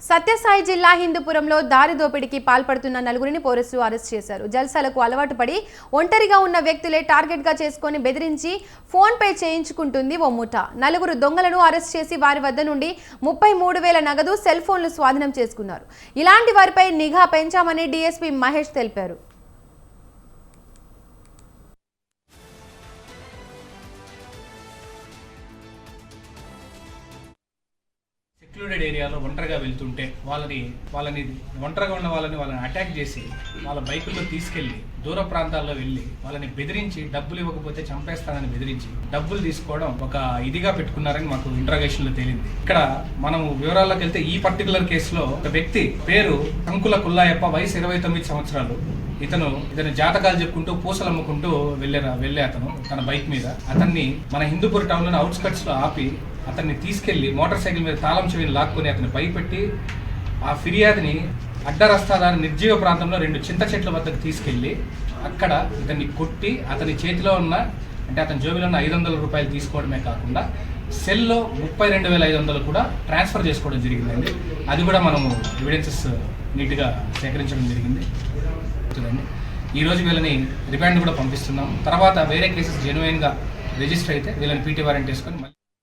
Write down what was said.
సత్యసాయి జిల్లా హిందూపురంలో దారి దోపిడీకి పాల్పడుతున్న నలుగురిని పోలీసులు అరెస్ట్ చేశారు. జల్సాలకు అలవాటు పడి ఒంటరిగా ఉన్న వ్యక్తులే టార్గెట్ గా చేసుకొని బెదిరించి ఫోన్ పే చేయించుకుంటుంది ఓ ముఠా. నలుగురు దొంగలను అరెస్ట్ చేసి వారి వద్ద నుండి 33,000 నగదు, సెల్ ఫోన్లు స్వాధీనం చేసుకున్నారు. ఇలాంటి వారిపై నిఘా పెంచామని డీఎస్పీ మహేష్ తెలిపారు. సెక్లూడెడ్ ఏరియాలో ఒంటరిగా వెళ్తుంటే వాళ్ళని ఒంటరిగా ఉన్న వాళ్ళని అటాక్ చేసి వాళ్ళ బైకుల్లో తీసుకెళ్లి దూర ప్రాంతాల్లో వెళ్ళి వాళ్ళని బెదిరించి డబ్బులు ఇవ్వకపోతే చంపేస్తానని బెదిరించి డబ్బులు తీసుకోవడం ఒక ఇదిగా పెట్టుకున్నారని మాకు ఇంట్రాగేషన్ లో తేలింది. ఇక్కడ మనం వివరాల్లోకి వెళ్తే ఈ పర్టికులర్ కేసులో ఒక వ్యక్తి పేరు కంకుల కుల్లాయప్ప, వయసు 29 సంవత్సరాలు. ఇతను జాతకాలు చెప్పుకుంటూ పూసలు అమ్ముకుంటూ వెళ్ళే అతను తన బైక్ మీద అతన్ని మన హిందూపూర్ టౌన్ లోని అవుట్స్కట్స్ లో ఆపి అతన్ని తీసుకెళ్లి మోటార్ సైకిల్ మీద తాళం చెవిని లాక్కొని అతన్ని భయపెట్టి ఆ ఫిర్యాదుని అడ్డరస్తాదారి నిర్జీవ ప్రాంతంలో 2 చింత చెట్ల వద్దకు తీసుకెళ్లి అక్కడ ఇతన్ని కొట్టి అతని చేతిలో ఉన్న అతని జోబిలో ఉన్న 500 రూపాయలు తీసుకోవడమే కాకుండా సెల్లో 32,500 కూడా ట్రాన్స్ఫర్ చేసుకోవడం జరిగిందండి. అది కూడా మనము ఎవిడెన్సెస్ నీట్గా సేకరించడం జరిగింది. ఈ రోజు వీళ్ళని రిమాండ్ కూడా పంపిస్తున్నాం. తర్వాత వేరే కేసెస్ జెన్యున్ గా రిజిస్టర్ అయితే వీళ్ళని పీటీ వారెంట్ వేసుకొని